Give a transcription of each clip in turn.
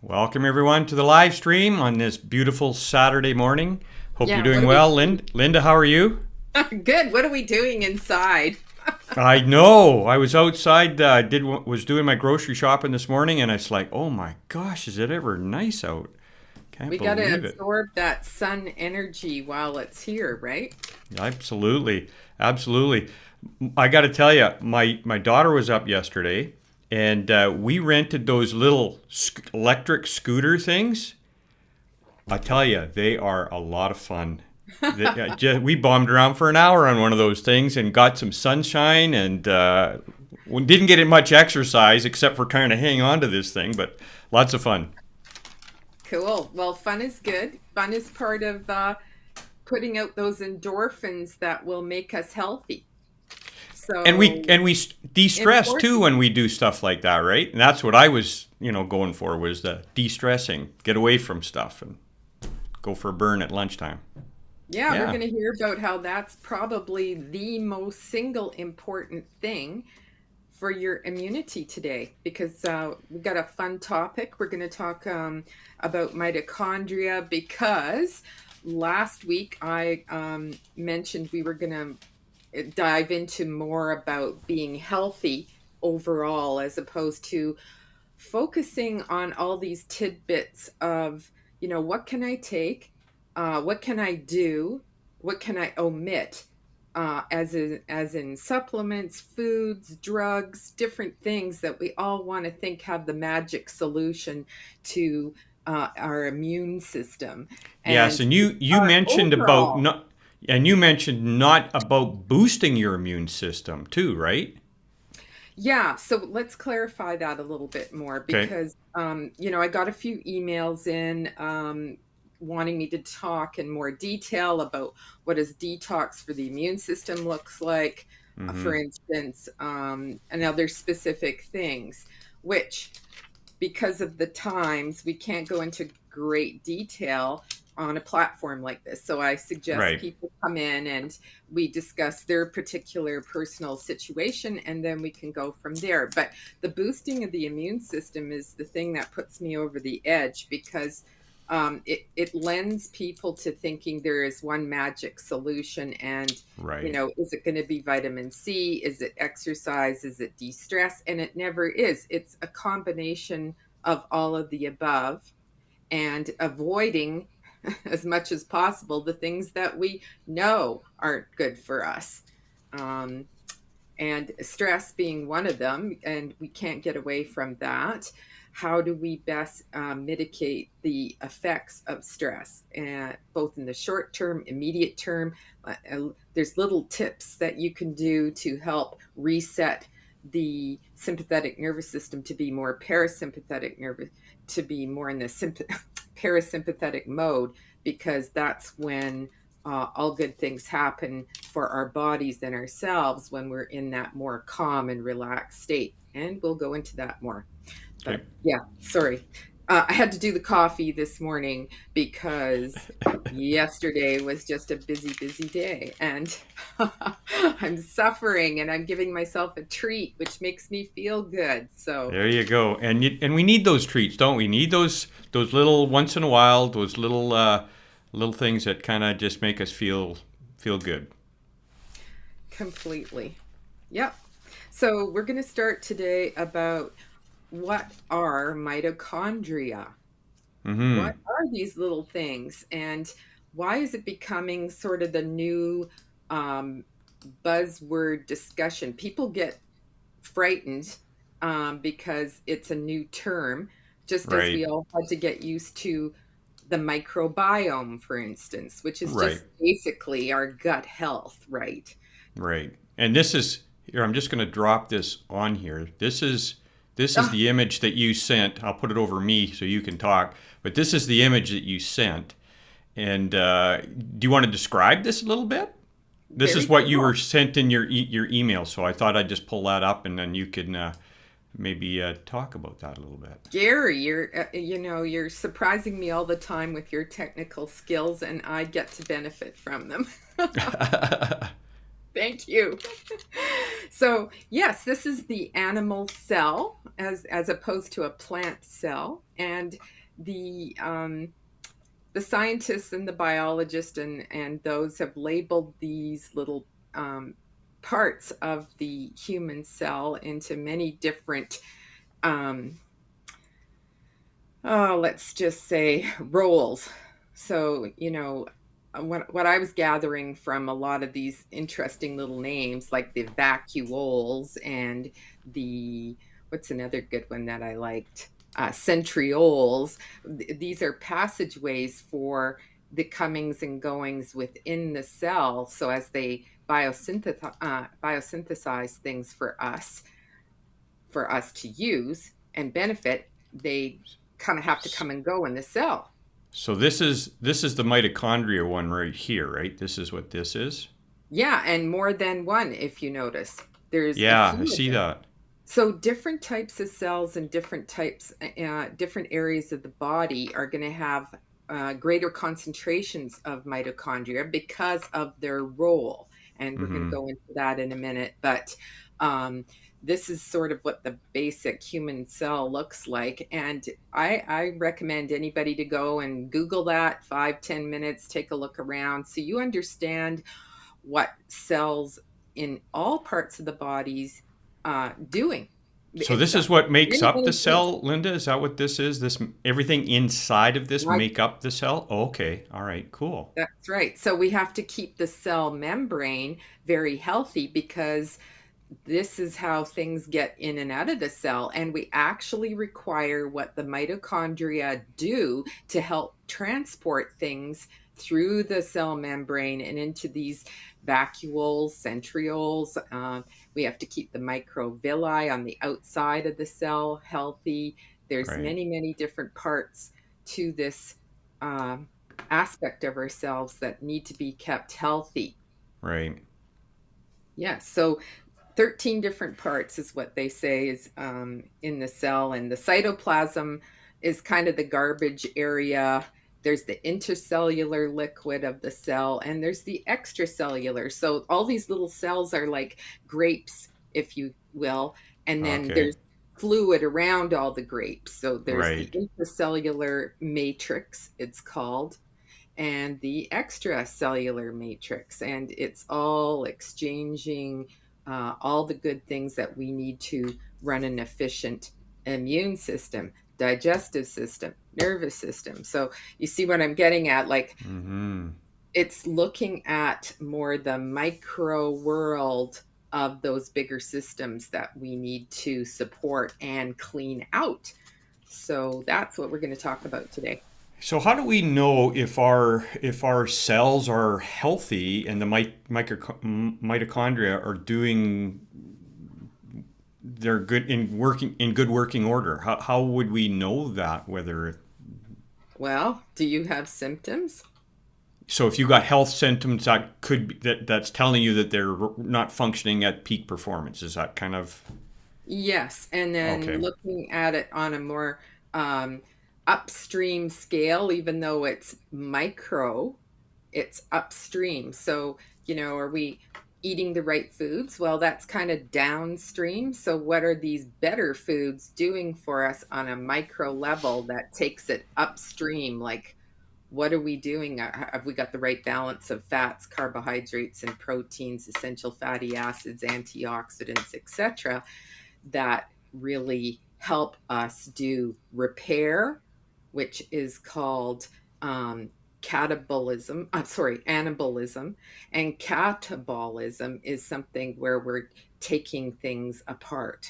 Welcome everyone to the live stream on this beautiful Saturday morning. Hope Yeah, you're what doing are we well. Linda, how are you? good. What are we doing inside? I know. I was outside. Was doing my grocery shopping this morning, and it's like, oh my gosh, is it ever nice out? Can't We got to believe it. absorb that sun energy while it's here, right? Absolutely, absolutely. I got to tell you, my daughter was up yesterday, and we rented those little electric scooter things. I tell you, they are a lot of fun. We bombed around for an hour on one of those things and got some sunshine and we didn't get much exercise except for trying to hang on to this thing, but lots of fun. Cool. Well, fun is good. Fun is part of putting out those endorphins that will make us healthy. And we de-stress too Important. when we do stuff like that, right? And that's what I was, going for was the de-stressing, get away from stuff and go for a burn at lunchtime. Yeah, we're Yeah, going to hear about how that's probably the most single important thing for your immunity today because we've got a fun topic. We're going to talk about mitochondria because last week I mentioned we were going to dive into more about being healthy overall as opposed to focusing on all these tidbits of, what can I take? What can I do? What can I omit? As in supplements, foods, drugs, different things that we all want to think have the magic solution to our immune system yes, and and you our mentioned about overall. not, and you mentioned not about boosting your immune system too, right? Yeah, so let's clarify that a little bit more Okay. because, I got a few emails in wanting me to talk in more detail about what does detox for the immune system looks like, for Mm-hmm. instance, and other specific things, which because of the times, we can't go into great detail on a platform like this. So I suggest Right. people come in and we discuss their particular personal situation and then we can go from there. But the boosting of the immune system is the thing that puts me over the edge because it lends people to thinking there is one magic solution and Right. is it going to be vitamin C? Is it exercise? Is it de-stress? And it never is. It's a combination of all of the above and avoiding as much as possible the things that we know aren't good for us. Um, and stress being one of them, and we can't get away from that. How do we best mitigate the effects of stress, and both in the short term, immediate term? There's little tips that you can do to help reset the sympathetic nervous system to be more parasympathetic nervous, to be more in the parasympathetic mode, because that's when all good things happen for our bodies and ourselves when we're in that more calm and relaxed state. And we'll go into that more. But Okay. yeah, sorry. I had to do the coffee this morning because yesterday was just a busy, busy day. And I'm suffering and I'm giving myself a treat, which makes me feel good. So, There you go. And we need those treats, don't we? Need those little once in a while, those little things that kind of just make us feel good. completely. Yep. So, we're going to start today about what are mitochondria? What Mm-hmm. are these little things? And why is it becoming sort of the new um, buzzword discussion? People get frightened because it's a new term, just as Right. we all had to get used to the microbiome, for instance, which is Right. just basically our gut health, right? Right. And this is here. I'm just going to drop this on here. This is Ah, the image that you sent. I'll put it over me so you can talk. But this is the image that you sent. And do you want to describe this a little bit? This is very what you were cool. sent in your email. So I thought I'd just pull that up, and then you can maybe talk about that a little bit. Gary, you're surprising me all the time with your technical skills, and I get to benefit from them. Thank you. So, yes, this is the animal cell as opposed to a plant cell, and the um, the scientists and the biologists and those have labeled these little um, parts of the human cell into many different um, let's just say roles. So, what I was gathering from a lot of these interesting little names, like the vacuoles and what's another good one that I liked? Centrioles. These are passageways for the comings and goings within the cell. So as they biosynthesize things for us to use and benefit, they kind of have to come and go in the cell. So this is the mitochondria one right here, right? This is what this is. Yeah, and more than one, if you notice. There's a Yeah, I few of see them. that. So different types of cells and different areas of the body are going to have greater concentrations of mitochondria because of their role. And we're going to Mm-hmm. go into that in a minute. But um, this is sort of what the basic human cell looks like. And I recommend anybody to go and Google that 5-10 minutes, take a look around so you understand what cells in all parts of the bodies doing. So It's this is what makes many, up the many things. cell, Linda? Is that what this is? This everything inside of this Like, make up the cell? Oh, okay. All right, cool. that's right. So we have to keep the cell membrane very healthy because this is how things get in and out of the cell. And we actually require what the mitochondria do to help transport things through the cell membrane and into these vacuoles, centrioles. We have to keep the microvilli on the outside of the cell healthy. There's Right. many, many different parts to this um, aspect of ourselves that need to be kept healthy. Right. Yes. So 13 different parts is what they say is in the cell, and the cytoplasm is kind of the garbage area. There's the intercellular liquid of the cell, and there's the extracellular. So all these little cells are like grapes, if you will, and then Okay. there's fluid around all the grapes. So there's the Right. intracellular matrix, it's called, and the extracellular matrix, and it's all exchanging all the good things that we need to run an efficient immune system, digestive system, nervous system. So you see what I'm getting at? Like, Mm-hmm. it's looking at more the micro world of those bigger systems that we need to support and clean out. So that's what we're going to talk about today. So how do we know if our cells are healthy and the mitochondria are doing they're good in good working order? How would we know that whether Well, do you have symptoms? so if you got health symptoms that could be, that's telling you that they're not functioning at peak performance? Is that kind of Yes, and then okay? looking at it on a more um, upstream scale, even though it's micro, it's upstream. So, are we eating the right foods? Well, that's kind of downstream. So, what are these better foods doing for us on a micro level that takes it upstream? Like, what are we doing? Have we got the right balance of fats, carbohydrates, and proteins, essential fatty acids, antioxidants, etc., that really help us do repair, which is called um, catabolism. I'm sorry, anabolism. And catabolism is something where we're taking things apart.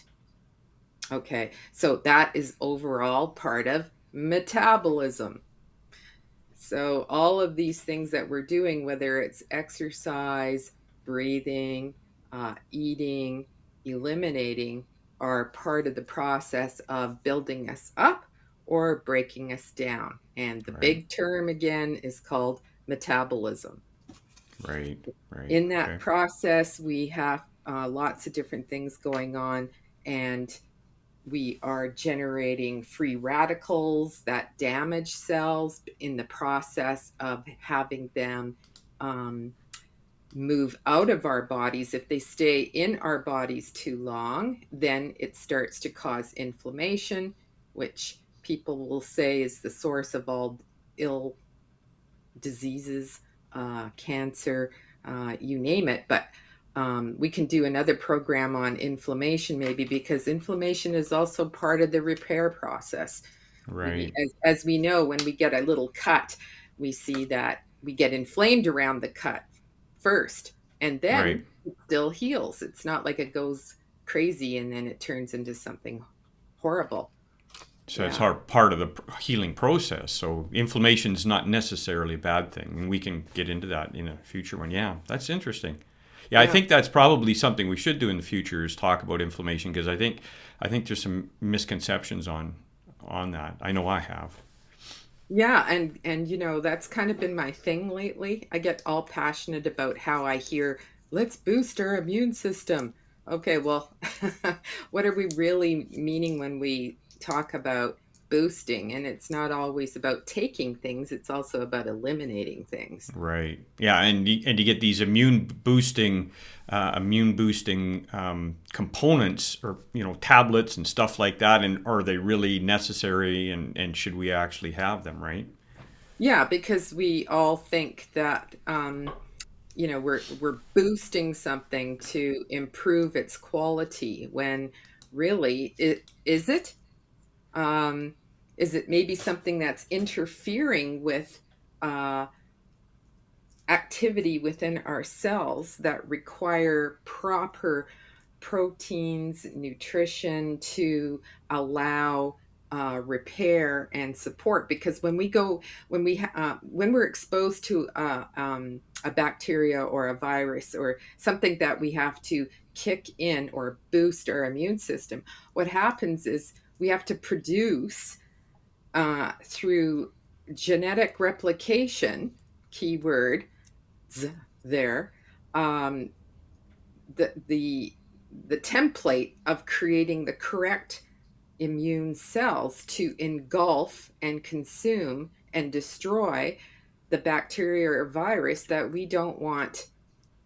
Okay, so that is overall part of metabolism. So, all of these things that we're doing, whether it's exercise, breathing, eating, eliminating, are part of the process of building us up or breaking us down. And the Right. big term again is called metabolism. Right. Right. In that Okay. process, we have lots of different things going on, and we are generating free radicals that damage cells in the process of having them um, move out of our bodies, if they stay in our bodies too long, then it starts to cause inflammation, which people will say is the source of all ill diseases, cancer, you name it. But we can do another program on inflammation, maybe, because inflammation is also part of the repair process. Right. As we know, when we get a little cut, we see that we get inflamed around the cut first, and Right. then it still heals. It's not like it goes crazy and then it turns into something horrible. So it's Yeah. part of the healing process. So inflammation is not necessarily a bad thing, and we can get into that in a future one. Yeah, that's interesting. Yeah, I Yeah. think that's probably something we should do in the future is talk about inflammation because I think there's some misconceptions on that. I know I have. Yeah, and that's kind of been my thing lately. I get all passionate about how I hear, let's boost our immune system. Okay, well, what are we really meaning when we talk about boosting? And it's not always about taking things, it's also about eliminating things. Right. Yeah, and you get these immune boosting components or tablets and stuff like that. And are they really necessary? And should we actually have them? Right. Yeah, because we all think that we're boosting something to improve its quality when really it is it um, is it maybe something that's interfering with uh, activity within our cells that require proper proteins, nutrition to allow repair and support. Because when we're exposed to a bacteria or a virus or something that we have to kick in or boost our immune system, what happens is we have to produce through genetic replication, keyword there, um, the the template of creating the correct immune cells to engulf and consume and destroy the bacteria or virus that we don't want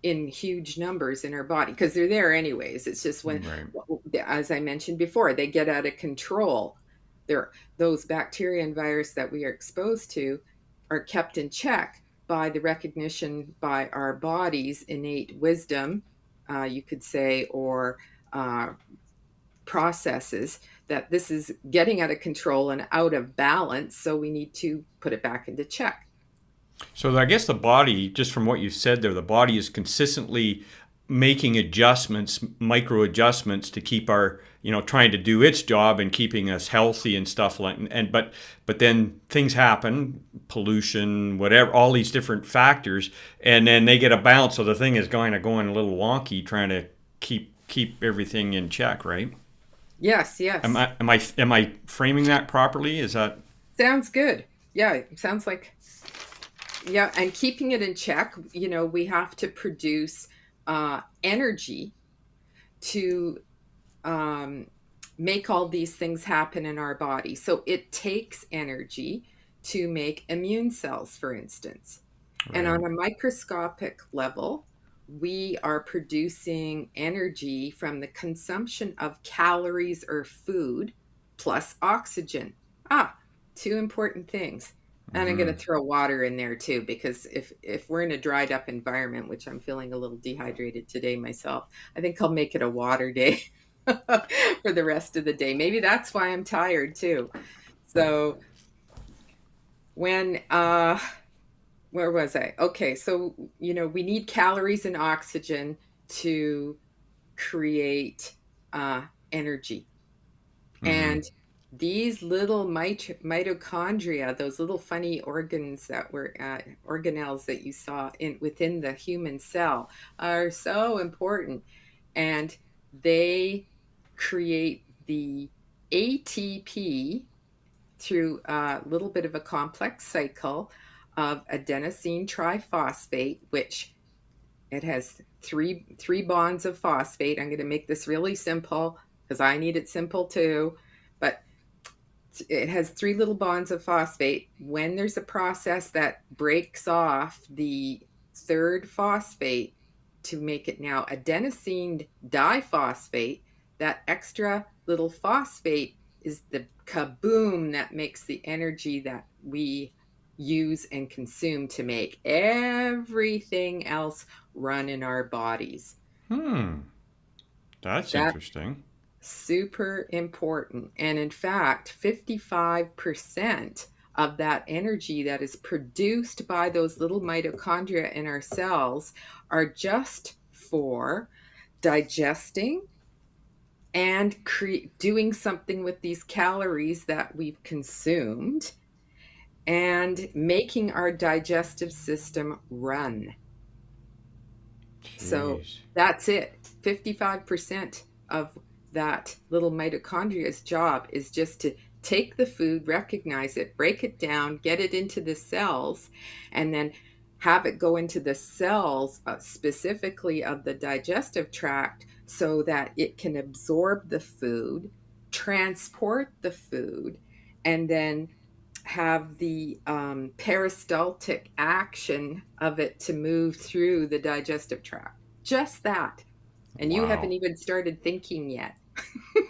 in huge numbers in our body, because they're there anyways. It's just when, Right. as I mentioned before, they get out of control. They're, those bacteria and virus that we are exposed to are kept in check by the recognition by our body's innate wisdom, you could say, or uh, processes that this is getting out of control and out of balance. So we need to put it back into check. So I guess the body, just from what you said there, the body is consistently making adjustments, micro adjustments to keep our, trying to do its job and keeping us healthy and stuff like. And but then things happen, pollution, whatever, all these different factors, and then they get a bounce. So the thing is going a little wonky, trying to keep everything in check, right? Yes, Am yes. I am I am I framing that properly? Is that Sounds good. Yeah, it sounds like, yeah, and keeping it in check, we have to produce energy to um, make all these things happen in our body. So it takes energy to make immune cells, for instance. And right? on a microscopic level, we are producing energy from the consumption of calories or food plus oxygen. Ah, two important things. And I'm going to Mm-hmm. throw water in there too, because if we're in a dried up environment, which I'm feeling a little dehydrated today myself, I think I'll make it a water day for the rest of the day. Maybe that's why I'm tired too. So when where was I? Okay, so we need calories and oxygen to create energy. Mm-hmm. And these little mitochondria, those little funny organs that were organelles that you saw in within the human cell, are so important, and they create the ATP through a little bit of a complex cycle of adenosine triphosphate, which it has three bonds of phosphate. I'm going to make this really simple because I need it simple too. But it has three little bonds of phosphate. When there's a process that breaks off the third phosphate to make it now adenosine diphosphate. That extra little phosphate is the kaboom that makes the energy that we use and consume to make everything else run in our bodies. Hmm. That's That's interesting. super important. And in fact, 55% of that energy that is produced by those little mitochondria in our cells are just for digesting and doing something with these calories that we've consumed and making our digestive system run. So Jeez. that's it. 55% of that little mitochondria's job is just to take the food, recognize it, break it down, get it into the cells, and then have it go into the cells, specifically of the digestive tract, so that it can absorb the food, transport the food, and then have the peristaltic action of it to move through the digestive tract. Just that. And you haven't Wow. even started thinking yet.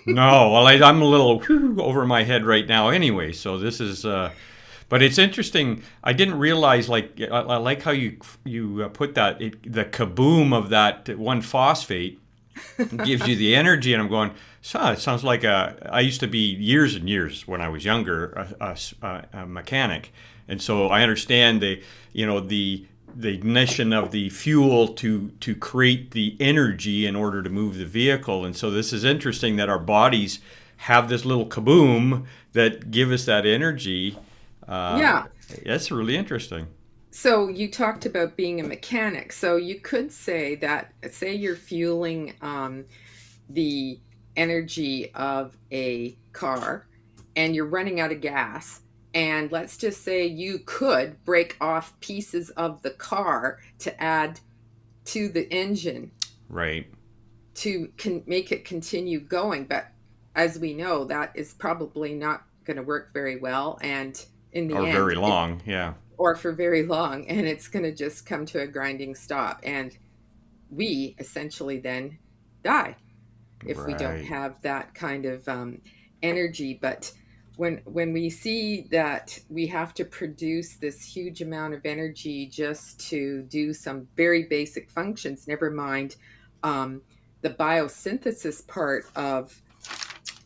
No, well, I'm a little whew, over my head right now anyway. So this is, but it's interesting. I didn't realize, like, I like how you put that, the kaboom of that one phosphate gives you the energy, and I'm going, so it sounds like I used to be years and years when I was younger a mechanic, and so I understand the ignition of the fuel to create the energy in order to move the vehicle. And so this is interesting that our bodies have this little kaboom that give us that energy. Uh, Yeah. that's really interesting. So you talked about being a mechanic. So you could say that, say you're fueling the energy of a car and you're running out of gas. And let's just say you could break off pieces of the car to add to the engine Right. to make it continue going. But as we know, that is probably not going to work very well. And in the Or very end, long. Yeah. or for very long, and it's going to just come to a grinding stop. And we essentially then die if we don't Right. have that kind of energy. But when we see that we have to produce this huge amount of energy just to do some very basic functions, never mind the biosynthesis part of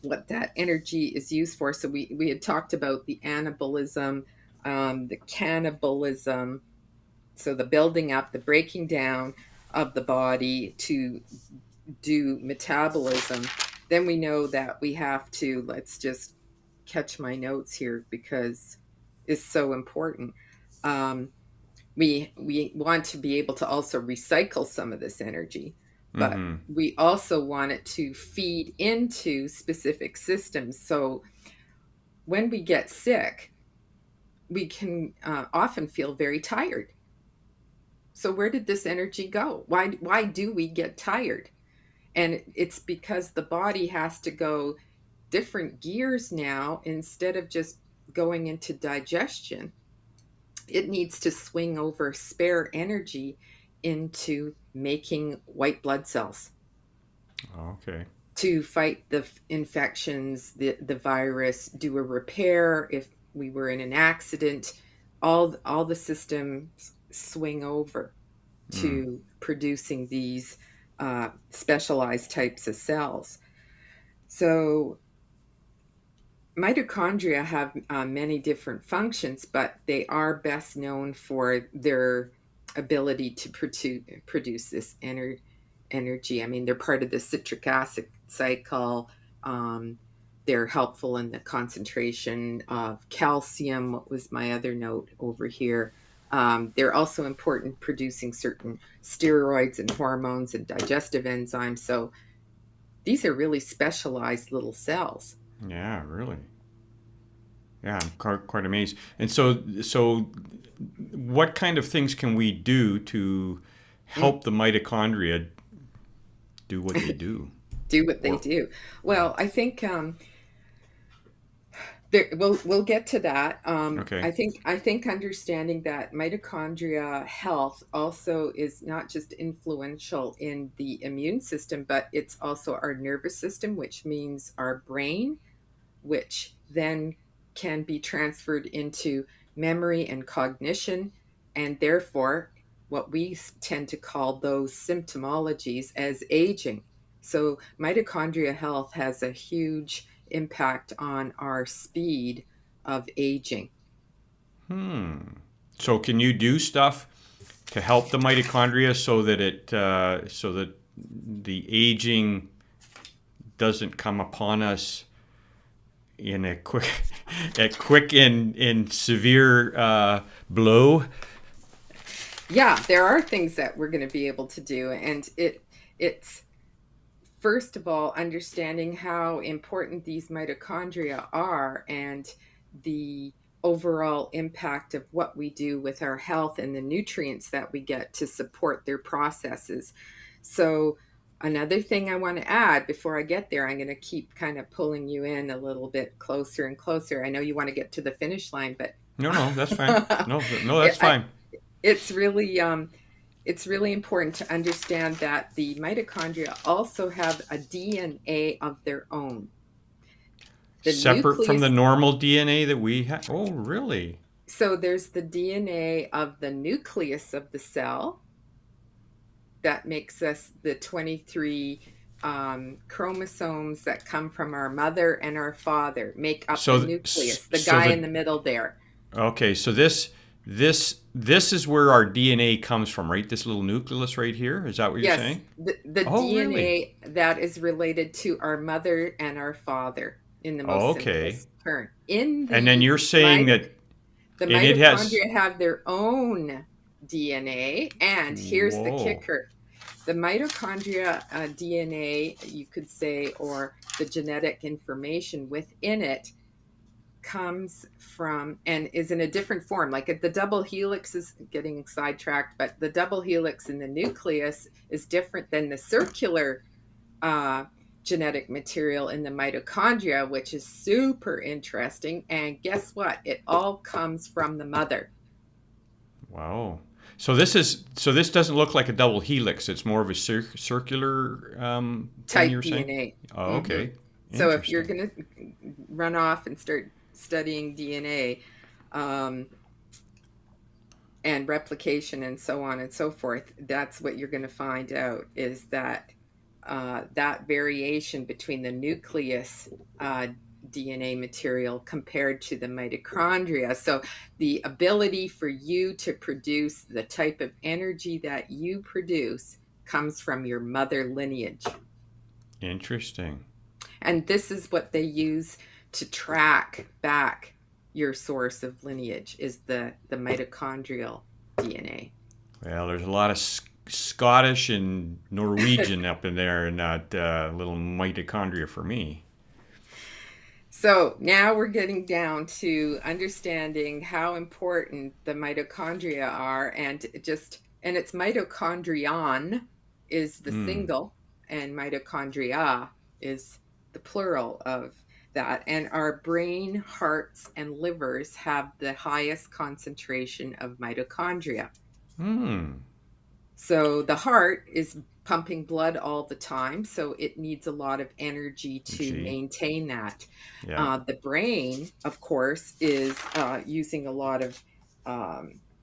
what that energy is used for. So we had talked about the anabolism, the cannibalism, so the building up, the breaking down of the body to do metabolism. Then we know that we have to, let's just catch my notes here because it's so important. Um, we want to be able to also recycle some of this energy, but Mm-hmm. we also want it to feed into specific systems. So when we get sick, we can often feel very tired. So where did this energy go? Why do we get tired? And it's because the body has to go different gears now. Instead of just going into digestion, it needs to swing over spare energy into making white blood cells Okay. to fight the infections, the virus, do a repair if we were in an accident. All the systems swing over Mm. to producing these specialized types of cells. So mitochondria have many different functions, but they are best known for their ability to produce this energy. I mean, they're part of the citric acid cycle. Um, they're helpful in the concentration of calcium. What was my other note over here? They're also important producing certain steroids and hormones and digestive enzymes. So these are really specialized little cells. Yeah, really. Yeah, I'm quite amazed. And so, what kind of things can we do to Mm. help the mitochondria do what they do? Do what they Or do. Well, I think There, we'll get to that. Okay. I think understanding that mitochondria health also is not just influential in the immune system, but it's also our nervous system, which means our brain, which then can be transferred into memory and cognition, and therefore what we tend to call those symptomologies as aging. So, mitochondria health has a huge impact on our speed of aging. So can you do stuff to help the mitochondria so that the aging doesn't come upon us in a quick a quick and severe blow? Yeah, there are things that we're going to be able to do, and it's first of all understanding how important these mitochondria are and the overall impact of what we do with our health and the nutrients that we get to support their processes. So, another thing I want to add before I get there, I'm going to keep kind of pulling you in a little bit closer and closer. I know you want to get to the finish line, but No, no, that's fine. No, no, that's I, fine. it's really it's really important to understand that the mitochondria also have a DNA of their own. The Separate from the nucleus, normal DNA that we have. Oh, really? so there's the DNA of the nucleus of the cell that makes us the 23 chromosomes that come from our mother and our father make up the So, nucleus, the so guy in the the middle there. okay. So this is where our DNA comes from, right? This little nucleus right here. Is that what you're Yes, saying? the Oh, really? DNA that is related to our mother and our father in the most Oh, okay. simplest term. In And then the you're saying that, the and it has. mitochondria have their own DNA, and here's the Whoa. kicker. The mitochondria DNA, you could say, or the genetic information within it comes from and is in a different form. Like the double helix is getting sidetracked, but the double helix in the nucleus is different than the circular uh, genetic material in the mitochondria, which is super interesting. And guess what? It all comes from the mother. Wow. So this doesn't look like a double helix. It's more of a circular thing Type you're saying. DNA. Oh, Hmm. okay. So if you're Interesting. going to run off and start studying DNA, um, and replication and so on and so forth, that's what you're going to find out is that that variation between the nucleus DNA material compared to the mitochondria. So, the ability for you to produce the type of energy that you produce comes from your mother lineage. Interesting. And this is what they use to track back your source of lineage is the mitochondrial DNA. Well, there's a lot of Scottish and Norwegian up in there, and that little mitochondria for me. So now we're getting down to understanding how important the mitochondria are, and and it's mitochondrion is the Hmm. single, and mitochondria is the plural of that. And our brain, hearts, and livers have the highest concentration of mitochondria. Hmm. So the heart is pumping blood all the time, so it needs a lot of energy to Gee. maintain that. Yeah. The brain, of course, is using a lot of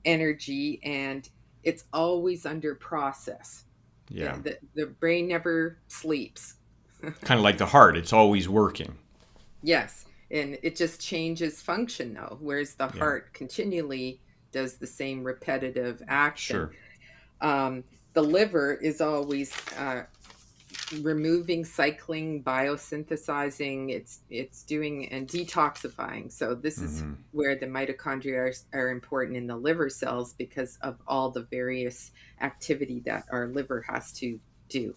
energy, and it's always under process. Yeah. The brain never sleeps. Kind of like the heart. It's always working. Yes, and it just changes function though, whereas the Yeah. heart continually does the same repetitive action. Sure. Um, the liver is always removing, cycling, biosynthesizing. It's doing and detoxifying. So this is Hmm. where the mitochondria are important in the liver cells because of all the various activity that our liver has to do.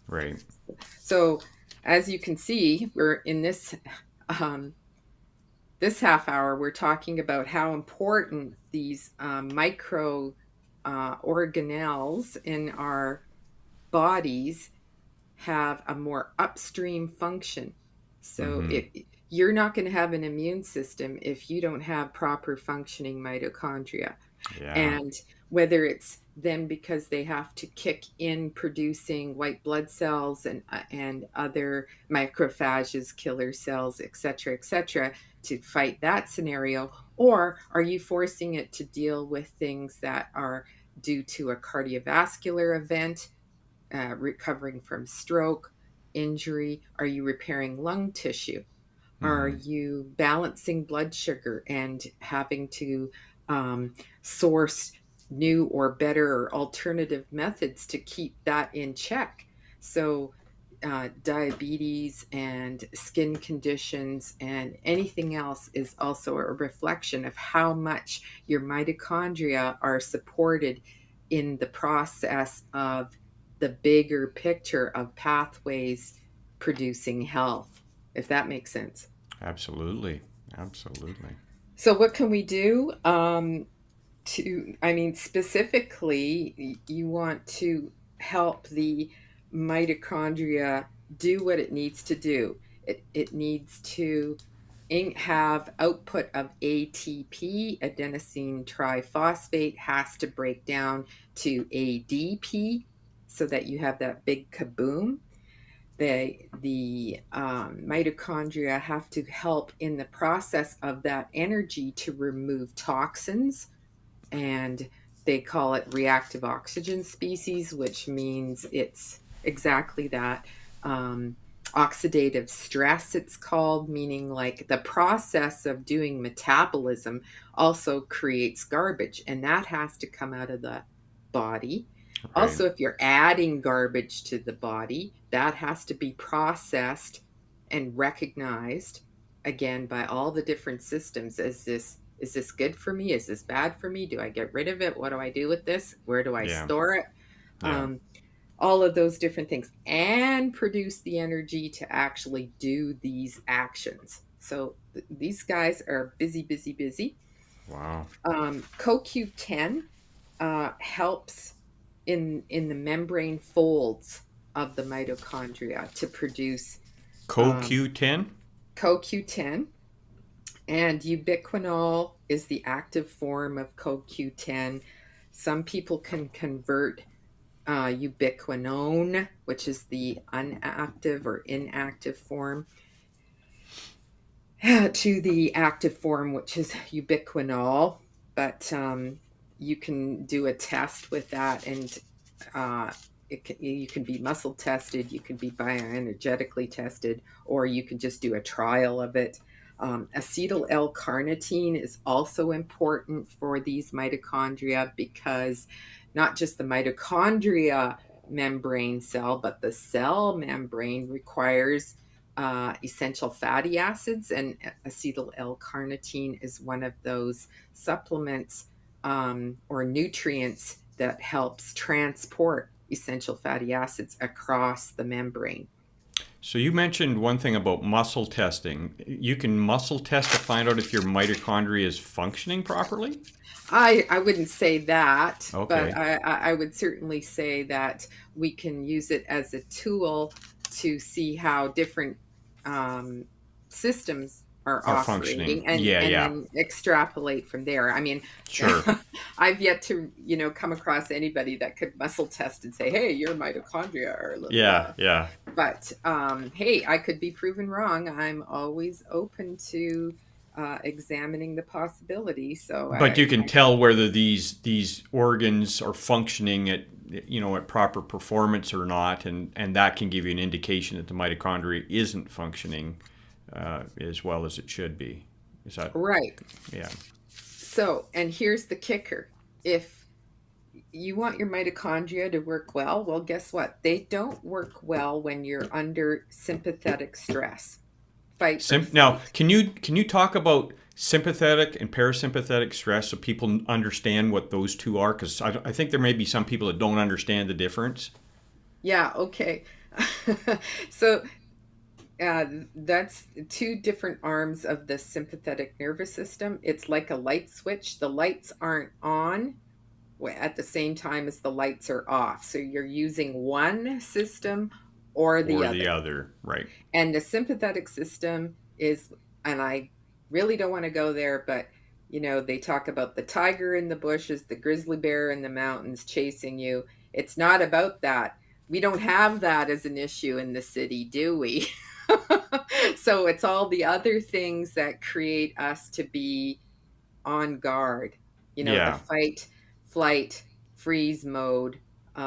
Right. So as you can see, we're in um, this half hour. We're talking about how important these micro organelles in our bodies have a more upstream function. So Hmm. you're not going to have an immune system if you don't have proper functioning mitochondria. Yeah. And whether it's them because they have to kick in producing white blood cells and other macrophages, killer cells, et cetera, to fight that scenario, or are you forcing it to deal with things that are due to a cardiovascular event, recovering from stroke, injury? Are you repairing lung tissue? Are Hmm. you balancing blood sugar and having to source new or better or alternative methods to keep that in check? So, diabetes and skin conditions and anything else is also a reflection of how much your mitochondria are supported in the process of the bigger picture of pathways producing health, if that makes sense. Absolutely. Absolutely. So, what can we do? I mean, specifically, you want to help the mitochondria do what it needs to do. It needs to have output of ATP, adenosine triphosphate, has to break down to ADP so that you have that big kaboom. The mitochondria have to help in the process of that energy to remove toxins, and they call it reactive oxygen species, which means it's exactly that. Oxidative stress, it's called, meaning like the process of doing metabolism also creates garbage, and that has to come out of the body. Right. Also, if you're adding garbage to the body, that has to be processed and recognized again by all the different systems. Is this good for me? Is this bad for me? Do I get rid of it? What do I do with this? Where do I Yeah. store it? Yeah. Um, all of those different things, and produce the energy to actually do these actions. So these guys are busy, busy, busy. Wow. CoQ10 helps in the membrane folds of the mitochondria to produce um, CoQ10? CoQ10, and ubiquinol is the active form of CoQ10. Some people can convert ubiquinone, which is the unactive or inactive form, to the active form, which is ubiquinol. But you can do a test with that, and uh, you can be muscle tested, you can be bioenergetically tested, or you can just do a trial of it. Acetyl L-carnitine is also important for these mitochondria because not just the mitochondria membrane cell, but the cell membrane requires essential fatty acids, and acetyl L-carnitine is one of those supplements or nutrients that helps transport essential fatty acids across the membrane. So you mentioned one thing about muscle testing. You can muscle test to find out if your mitochondria is functioning properly? I wouldn't say that, but Okay. I would certainly say that we can use it as a tool to see how different um, systems are Are functioning. operating, and Yeah, yeah. then extrapolate from there. I mean, Sure. I've yet to come across anybody that could muscle test and say, "Hey, your mitochondria are a little." Yeah, yeah. But hey, I could be proven wrong. I'm always open to examining the possibility. So But you can tell whether these organs are functioning at at proper performance or not, and that can give you an indication that the mitochondria isn't functioning as well as it should be. Is that right. yeah? So, and here's the kicker: if you want your mitochondria to work well, guess what? They don't work well when you're under sympathetic stress, fight or Now, flight. can you talk about sympathetic and parasympathetic stress so people understand what those two are? Because I think there may be some people that don't understand the difference. Yeah, okay. So uh, that's two different arms of the sympathetic nervous system. It's like a light switch. The lights aren't on at the same time as the lights are off. So you're using one system or the Or the other. other, right? And the sympathetic system is, and I really don't want to go there, but they talk about the tiger in the bushes, the grizzly bear in the mountains chasing you. It's not about that. We don't have that as an issue in the city, do we? So it's all the other things that create us to be on guard, the Yeah. fight, flight, freeze mode,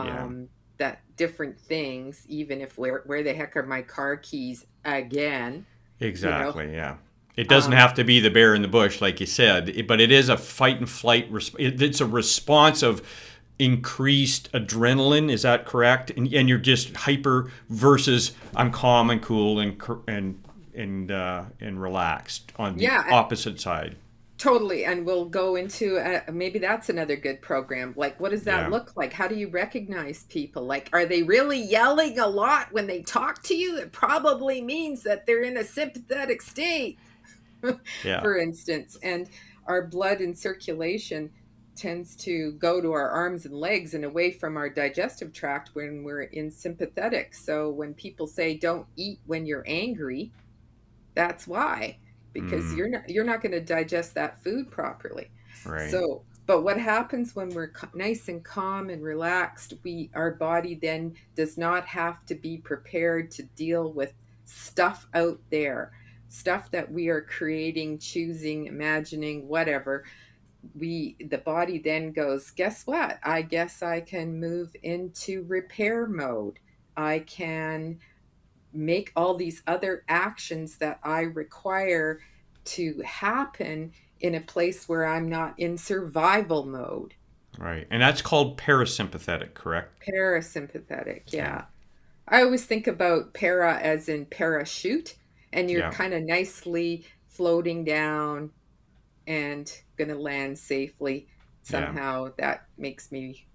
Yeah. that different things, even if where the heck are my car keys again, you know, Exactly. Yeah. It doesn't um, have to be the bear in the bush, like you said, but it is a fight and flight. It's a response of increased adrenaline. Is that correct? And you're just hyper versus I'm calm and cool and relaxed on the yeah, opposite side. totally. And we'll go into maybe that's another good program. Like, what does that Yeah. look like? How do you recognize people? Like, are they really yelling a lot when they talk to you? It probably means that they're in a sympathetic state. Yeah. For instance, and our blood and circulation tends to go to our arms and legs and away from our digestive tract when we're in sympathetic. So when people say don't eat when you're angry, that's why, because Mm, you're not going to digest that food properly. right. So, but what happens when we're nice and calm and relaxed, our body then does not have to be prepared to deal with stuff out there, stuff that we are creating, choosing, imagining, whatever. The body then goes, guess what? I guess I can move into repair mode. I can make all these other actions that I require to happen in a place where I'm not in survival mode. Right. And that's called parasympathetic, correct? Parasympathetic, Okay. yeah. I always think about para as in parachute, and you're Yeah. kind of nicely floating down and going to land safely. Yeah. Somehow that makes me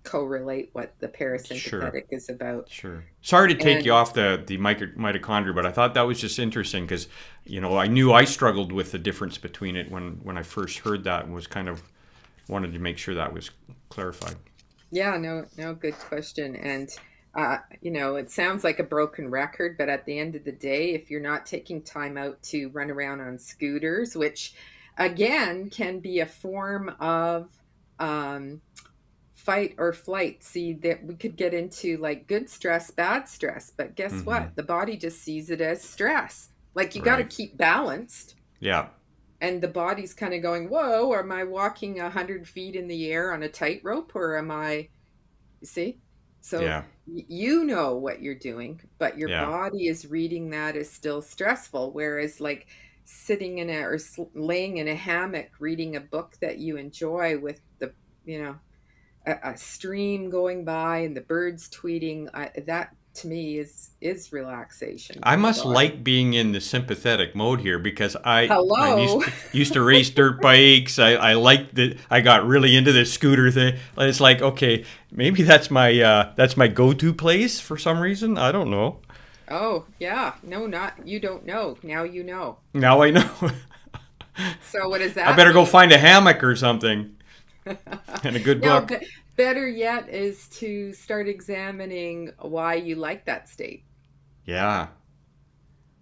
correlate what the Sure. parasympathetic is about. Sure. Sorry to take you And off the mitochondria, but I thought that was just interesting because, I knew I struggled with the difference between it when I first heard that and was kind of wanted to make sure that was clarified. yeah, no, no, good question. And it sounds like a broken record, but at the end of the day, if you're not taking time out to run around on scooters, which again can be a form of um, fight or flight. See, that we could get into like good stress, bad stress, but guess Mm-hmm. what? The body just sees it as stress. Like you got to Right. keep balanced. Yeah. And the body's kind of going, whoa, am I walking 100 feet in the air on a tightrope, or am I, you see? So Yeah. you know what you're doing, but your Yeah. body is reading that as still stressful. Whereas, like sitting in a or laying in a hammock reading a book that you enjoy with you know, a stream going by and the birds tweeting, that to me is relaxation I for the must body. like being in the sympathetic mode here because I Hello. used to race dirt bikes. I liked the I got really into the scooter thing. It's like okay, maybe that's my go-to place for some reason. I don't know. Oh, yeah. No, not you don't know. Now you know. Now I know. So what does I that better go mean? find a hammock or something and a good No, book. but better yet is to start examining why you like that state. Yeah,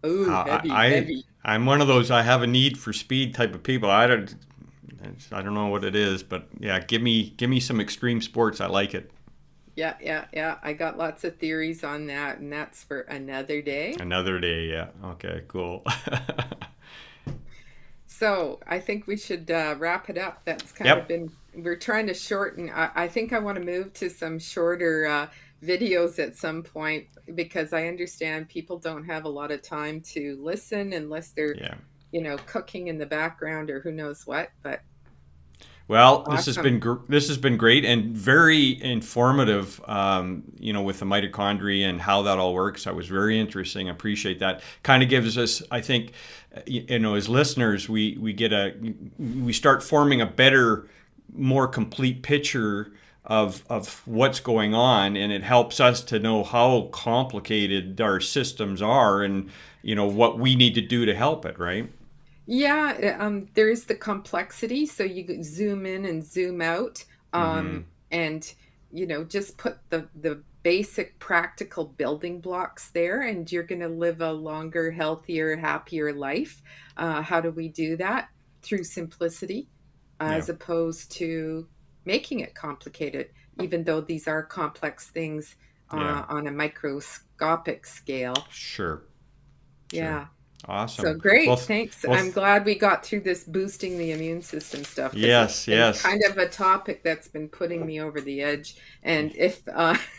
Oh, heavy, I heavy. I'm one of those I have a need for speed type of people. I don't know what it is, but yeah, give me some extreme sports. I like it. Yeah, yeah, yeah. I got lots of theories on that, and that's for another day. Another day. Yeah. Okay. Cool. So I think we should wrap it up. That's kind of Yep. been, we're trying to shorten. I think I want to move to some shorter videos at some point because I understand people don't have a lot of time to listen unless they're, Yeah. cooking in the background or who knows what. But Well, awesome. this has been great and very informative. With the mitochondria and how that all works. That was very interesting. I appreciate that. Kind of gives us, I think, as listeners, we start forming a better, more complete picture of what's going on, and it helps us to know how complicated our systems are, and what we need to do to help it. Right. Yeah, there is the complexity. So you zoom in and zoom out, Mm-hmm. and just put the basic practical building blocks there, and you're going to live a longer, healthier, happier life. How do we do that? Through simplicity, Yeah. as opposed to making it complicated, even though these are complex things Yeah. on a microscopic scale. Sure. Sure. Yeah. So Awesome. Well, great, thanks. I'm th- glad we got through this boosting the immune system stuff, because it's yes, been yes. kind of a topic that's been putting me over the edge. And if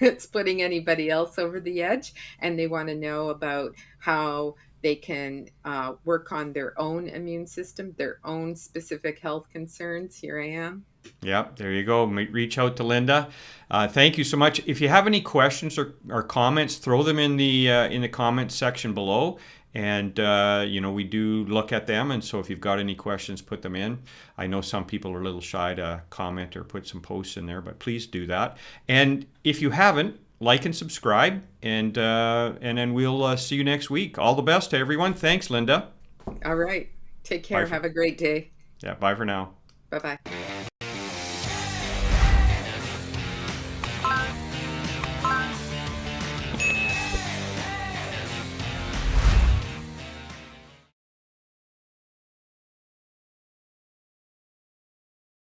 it's putting anybody else over the edge and they want to know about how they can work on their own immune system, their own specific health concerns, here I am. Yeah, there you go. Reach out to Linda. Thank you so much. If you have any questions or comments, throw them in the comments section below. And we do look at them. And so if you've got any questions, put them in. I know some people are a little shy to comment or put some posts in there, but please do that. And if you haven't, like and subscribe. And then we'll see you next week. All the best to everyone. Thanks, Linda. All right. Take Bye care. for Have a great day. Yeah. Bye for now. Bye bye.